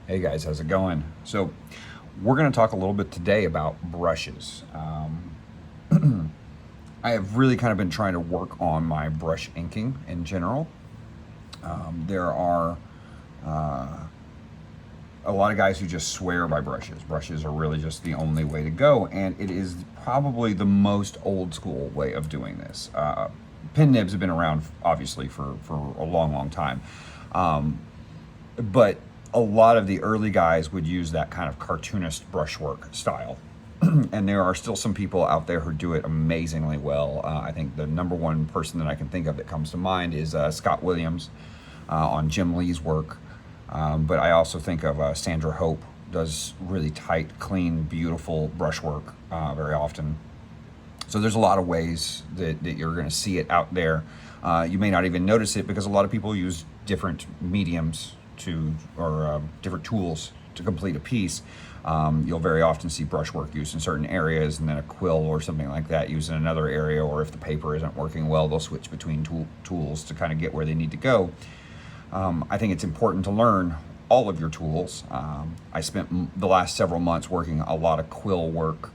Hey guys, how's it going? So, we're going to talk a little bit today about brushes. I have really kind of been trying to work on my brush inking in general. There are a lot of guys who just swear by brushes. Brushes are really just the only way to go, and it is probably the most old school way of doing this. Pen nibs have been around, obviously, for a long, long time. But a lot of the early guys would use that kind of cartoonist brushwork style. And there are still some people out there who do it amazingly well. I think the number one person that I can think of that comes to mind is Scott Williams on Jim Lee's work. But I also think of Sandra Hope, does really tight, clean, beautiful brushwork very often. So there's a lot of ways that you're going to see it out there. You may not even notice it because a lot of people use different mediums or different tools to complete a piece. You'll very often see brushwork used in certain areas and then a quill or something like that used in another area, or if the paper isn't working well, they'll switch between tools to kind of get where they need to go. I think it's important to learn all of your tools. I spent the last several months working a lot of quill work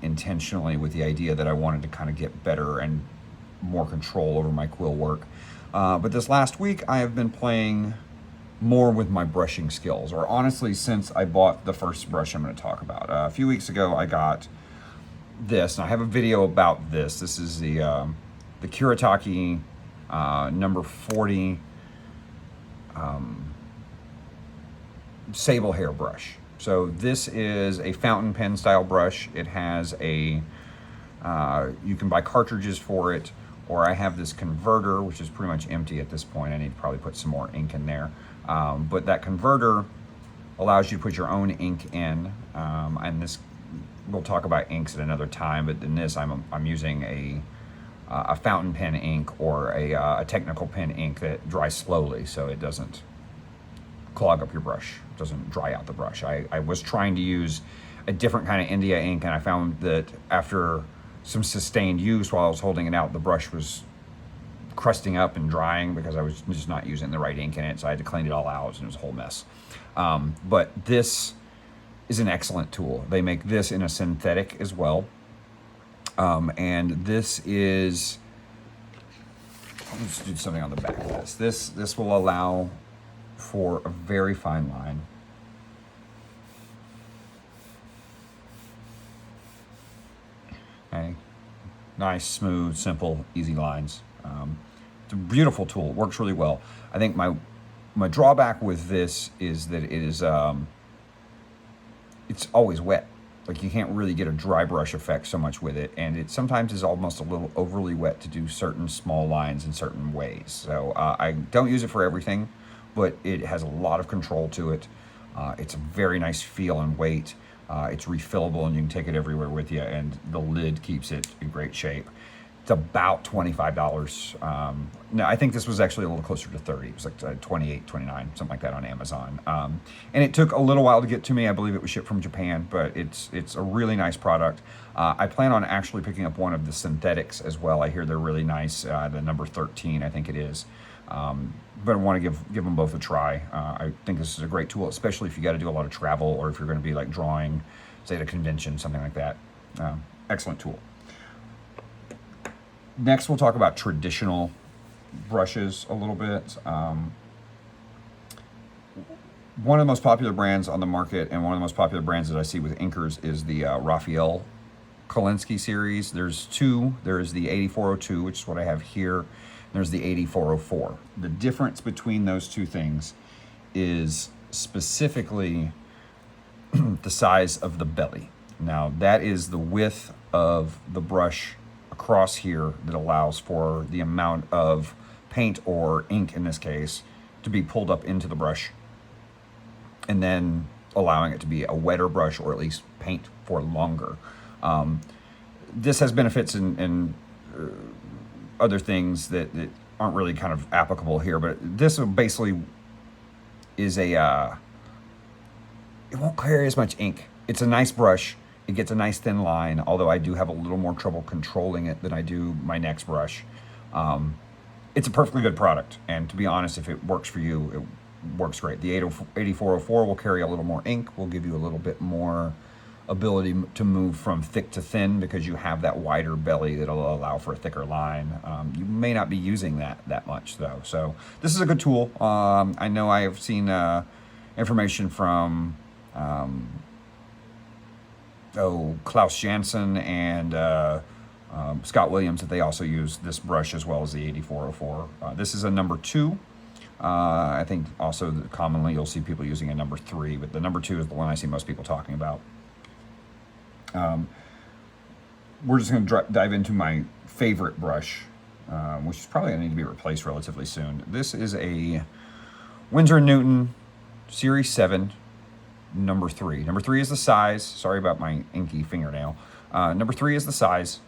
intentionally with the idea that I wanted to kind of get better and more control over my quill work. But this last week I have been playing more with my brushing skills, or honestly since I bought the first brush I'm going to talk about. A few weeks ago I got this, and I have a video about this. This is the Kuretake number 40 sable hair brush. So this is a fountain pen style brush. It has you can buy cartridges for it, or I have this converter, which is pretty much empty at this point. I need to probably put some more ink in there. But that converter allows you to put your own ink in, and this, we'll talk about inks at another time, but in this I'm using a fountain pen ink, or a technical pen ink that dries slowly so it doesn't clog up your brush, doesn't dry out the brush. I was trying to use a different kind of India ink, and I found that after some sustained use while I was holding it out, the brush was crusting up and drying because I was just not using the right ink in it, so I had to clean it all out, and it was a whole mess. But this is an excellent tool. They make this in a synthetic as well. And this is, let's do something on the back of this. This will allow for a very fine line. Okay. Nice, smooth, simple, easy lines. It's a beautiful tool. It works really well. I think my drawback with this is that it is it's always wet. Like, you can't really get a dry brush effect so much with it, and it sometimes is almost a little overly wet to do certain small lines in certain ways. So I don't use it for everything, but it has a lot of control to it. It's a very nice feel and weight. It's refillable, and you can take it everywhere with you, and the lid keeps it in great shape. It's about $25. No, I think this was actually a little closer to 30. It was like 28, 29, something like that on Amazon. And it took a little while to get to me. I believe it was shipped from Japan, but it's a really nice product. I plan on actually picking up one of the synthetics as well. I hear they're really nice. The number 13, I think it is. But I want to give them both a try. I think this is a great tool, especially if you got to do a lot of travel, or if you're going to be like drawing, say, at a convention, something like that. Excellent tool. Next, we'll talk about traditional brushes a little bit. One of the most popular brands on the market, and one of the most popular brands that I see with inkers, is the Raphael Kolinsky series. There's two. There's the 8402, which is what I have here. And there's the 8404. The difference between those two things is specifically the size of the belly. Now, that is the width of the brush across here that allows for the amount of paint, or ink in this case, to be pulled up into the brush, and then allowing it to be a wetter brush, or at least paint for longer. This has benefits in other things that aren't really kind of applicable here, but this basically is it won't carry as much ink. It's a nice brush. It gets a nice thin line, although I do have a little more trouble controlling it than I do my NEX brush. It's a perfectly good product, and to be honest, if it works for you, works great. The 8404 will carry a little more ink, will give you a little bit more ability to move from thick to thin because you have that wider belly that'll allow for a thicker line. You may not be using that much though. So this is a good tool. I know I have seen information from Klaus Janson and Scott Williams that they also use this brush as well as the 8404. This is a number 2. I think also commonly you'll see people using a number 3, but the number 2 is the one I see most people talking about. We're just going to dive into my favorite brush, which is probably going to need to be replaced relatively soon. This is a Winsor & Newton Series 7, number 3. Number 3 is the size. Sorry about my inky fingernail. Number 3 is the size.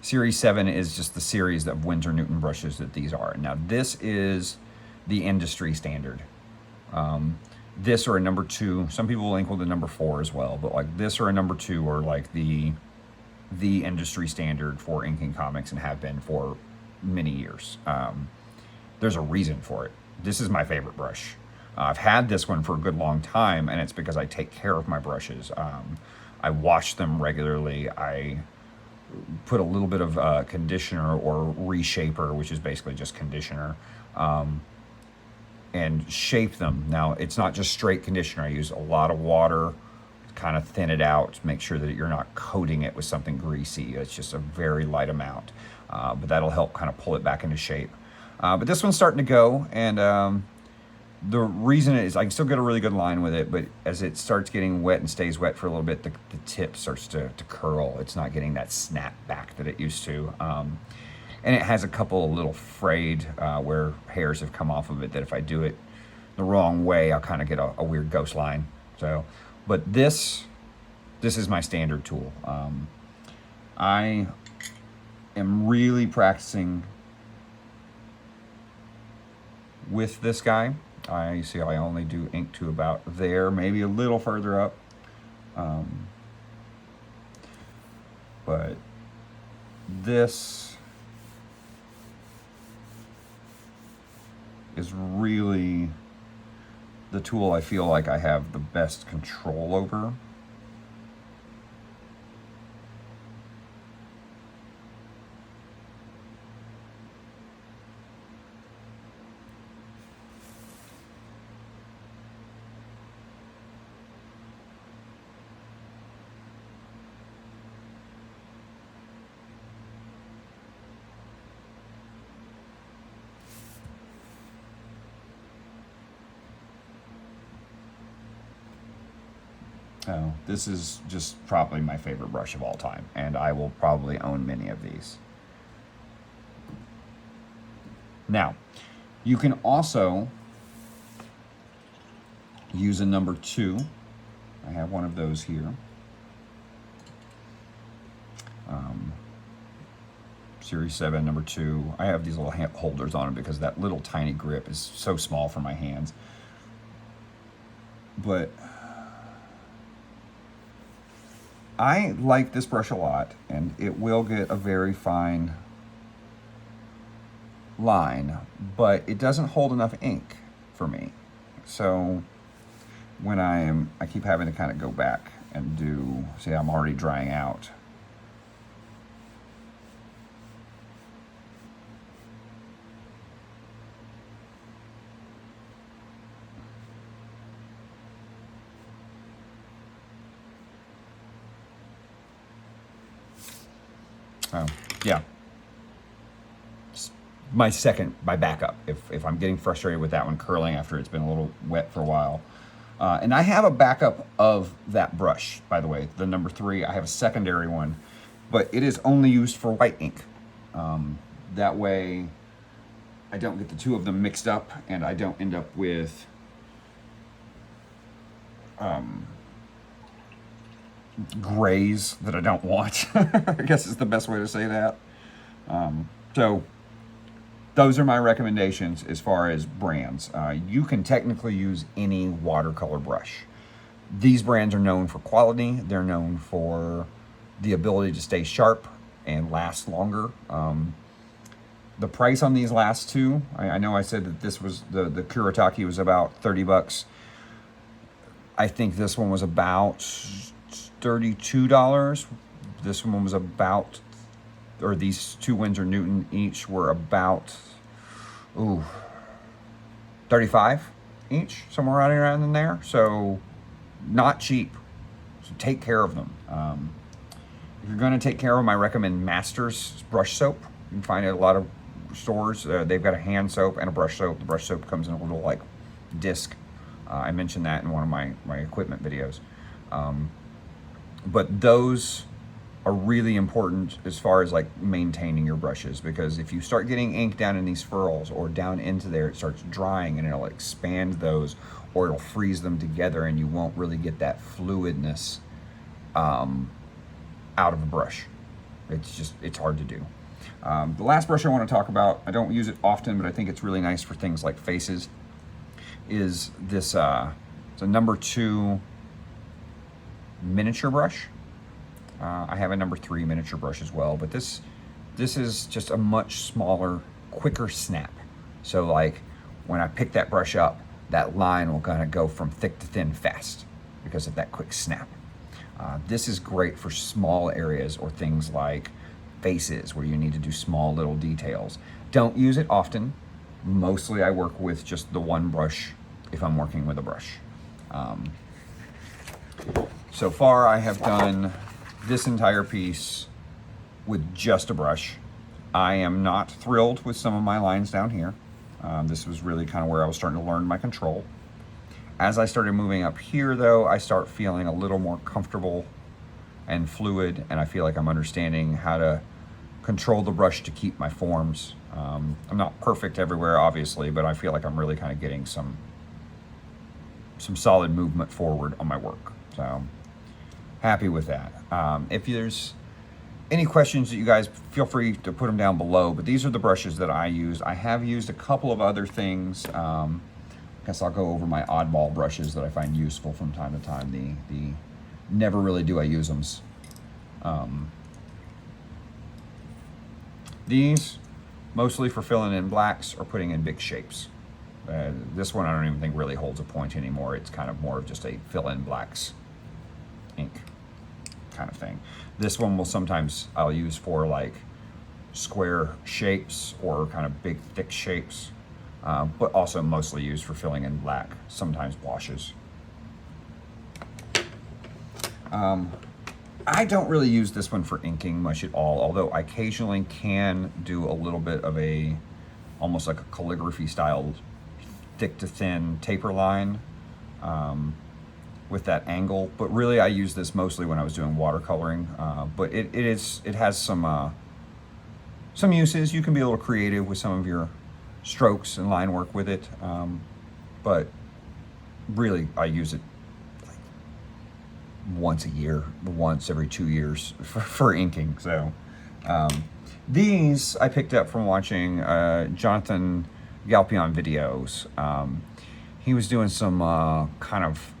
Series 7 is just the series of Winsor & Newton brushes that these are. Now, this is the industry standard. This or a number 2. Some people will ink with a number 4 as well, but like this or a number 2 are like the industry standard for inking comics and have been for many years. There's a reason for it. This is my favorite brush. I've had this one for a good long time, and it's because I take care of my brushes. I wash them regularly. I put a little bit of conditioner or reshaper, which is basically just conditioner, and shape them. Now, it's not just straight conditioner. I use a lot of water to kind of thin it out, to make sure that you're not coating it with something greasy. It's just a very light amount, but that'll help kind of pull it back into shape. But this one's starting to go, and the reason is I can still get a really good line with it, but as it starts getting wet and stays wet for a little bit, the tip starts to curl. It's not getting that snap back that it used to. And it has a couple of little frayed where hairs have come off of it that if I do it the wrong way, I'll kind of get a weird ghost line. So, but this is my standard tool. I am really practicing with this guy. I see I only do ink to about there, maybe a little further up. But this is really the tool I feel like I have the best control over. Oh, this is just probably my favorite brush of all time, and I will probably own many of these. Now, you can also use a number 2. I have one of those here. Series 7, number 2. I have these little holders on it because that little tiny grip is so small for my hands. But I like this brush a lot, and it will get a very fine line, but it doesn't hold enough ink for me. So when I keep having to kind of go back and do, see, I'm already drying out. Yeah, my backup if I'm getting frustrated with that one curling after it's been a little wet for a while. And I have a backup of that brush, by the way, the number 3. I have a secondary one, but it is only used for white ink. That way I don't get the two of them mixed up, and I don't end up with grays that I don't want. I guess is the best way to say that. So those are my recommendations as far as brands. You can technically use any watercolor brush. These brands are known for quality. They're known for the ability to stay sharp and last longer. The price on these last two, I know I said that this was, the Kuretake was about 30 bucks. I think this one was about $32. This one was about, or these two Winsor Newton each were about, 35 each, somewhere right around in there. So not cheap. So take care of them. If you're going to take care of them, I recommend Masters brush soap. You can find it at a lot of stores. They've got a hand soap and a brush soap. The brush soap comes in a little like disc. I mentioned that in one of my equipment videos. But those are really important as far as like maintaining your brushes, because if you start getting ink down in these furrows or down into there, it starts drying and it'll expand those, or it'll freeze them together and you won't really get that fluidness out of the brush. It's hard to do. The last brush I want to talk about, I don't use it often, but I think it's really nice for things like faces, is this, it's a number 2 miniature brush. I have a number 3 miniature brush as well, but this is just a much smaller, quicker snap. So like when I pick that brush up, that line will kind of go from thick to thin fast because of that quick snap. This is great for small areas or things like faces where you need to do small little details. Don't use it often. Mostly I work with just the one brush if I'm working with a brush. So far I have done this entire piece with just a brush. I am not thrilled with some of my lines down here. This was really kind of where I was starting to learn my control. As I started moving up here though, I start feeling a little more comfortable and fluid, and I feel like I'm understanding how to control the brush to keep my forms. I'm not perfect everywhere, obviously, but I feel like I'm really kind of getting some solid movement forward on my work. So happy with that. If there's any questions that you guys, feel free to put them down below, but these are the brushes that I use. I have used a couple of other things. I guess I'll go over my oddball brushes that I find useful from time to time. The never really do I use them. These, mostly for filling in blacks or putting in big shapes. This one I don't even think really holds a point anymore. It's kind of more of just a fill in blacks ink kind of thing. This one will sometimes I'll use for like square shapes or kind of big thick shapes, but also mostly used for filling in black, sometimes washes. I don't really use this one for inking much at all, although I occasionally can do a little bit of a, almost like a calligraphy style, thick to thin taper line with that angle. But really I use this mostly when I was doing watercoloring, but it has some uses. You can be a little creative with some of your strokes and line work with it, but really I use it once a year, once every 2 years for inking. So these I picked up from watching Jonathan Galpion videos. He was doing some kind of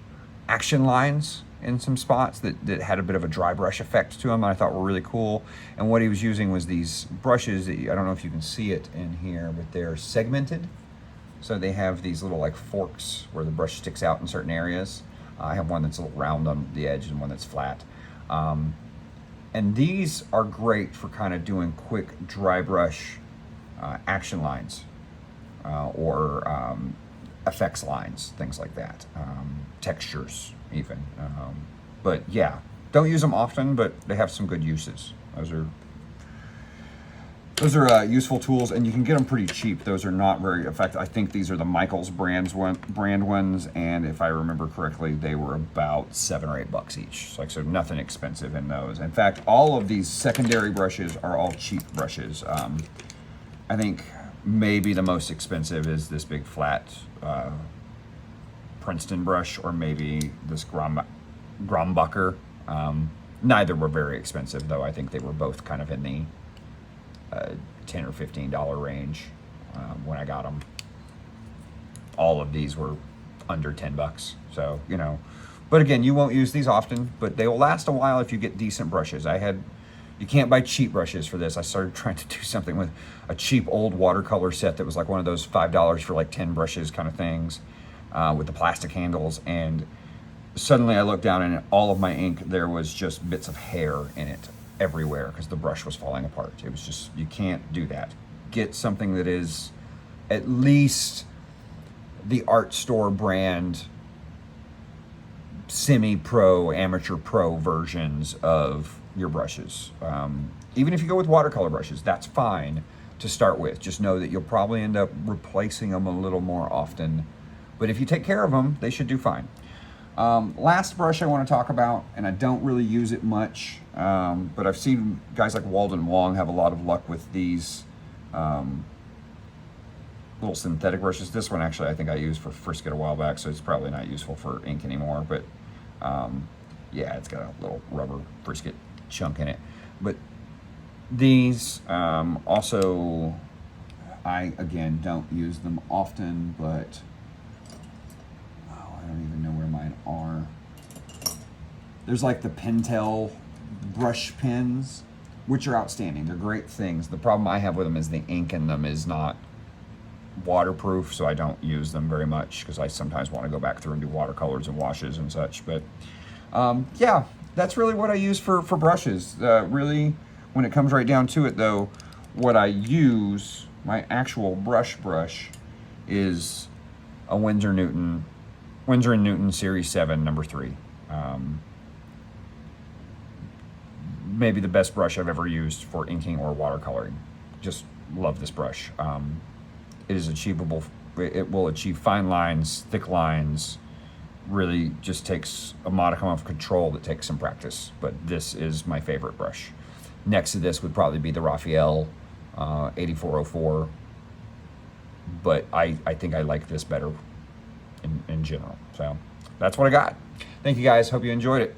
action lines in some spots that had a bit of a dry brush effect to them that I thought were really cool. And what he was using was these brushes that I don't know if you can see it in here, but they're segmented. So they have these little like forks where the brush sticks out in certain areas. I have one that's a little round on the edge and one that's flat. And these are great for kind of doing quick dry brush action lines or effects lines, things like that. Textures even. But yeah, don't use them often, but they have some good uses. Those are useful tools, and you can get them pretty cheap. Those are not very effective. I think these are the Michaels brand ones, and if I remember correctly, they were about $7 or $8 each. So nothing expensive in those. In fact, all of these secondary brushes are all cheap brushes. I think maybe the most expensive is this big flat Princeton brush, or maybe this Grombacher. Neither were very expensive, though. I think they were both kind of in the $10 or $15 range when I got them. All of these were under $10, so but again, you won't use these often, but they will last a while if you get decent brushes. I had You can't buy cheap brushes for this. I started trying to do something with a cheap old watercolor set that was like one of those $5 for like 10 brushes kind of things, with the plastic handles. And suddenly I looked down and all of my ink, there was just bits of hair in it everywhere because the brush was falling apart. It was just, you can't do that. Get something that is at least the art store brand, semi-pro, amateur pro versions of your brushes. Even if you go with watercolor brushes, that's fine to start with. Just know that you'll probably end up replacing them a little more often. But if you take care of them, they should do fine. Last brush I want to talk about, and I don't really use it much, but I've seen guys like Walden Wong have a lot of luck with these little synthetic brushes. This one actually I think I used for Frisket a while back, so it's probably not useful for ink anymore, but yeah, it's got a little rubber Frisket chunk in it. But these also, I again don't use them often, but I don't even know where mine are. There's like the Pentel brush pens, which are outstanding. They're great things. The problem I have with them is the ink in them is not waterproof, so I don't use them very much because I sometimes want to go back through and do watercolors and washes and such. But yeah, that's really what I use for brushes. Really, when it comes right down to it though, what I use, my actual brush is a Winsor & Newton Series 7 number 3. Maybe the best brush I've ever used for inking or watercoloring. Just love this brush. It is achievable. It will achieve fine lines, thick lines. Really just takes a modicum of control that takes some practice, but this is my favorite brush. Next to this would probably be the Raphael 8404, but I think I like this better in general. So that's what I got. Thank you guys. Hope you enjoyed it.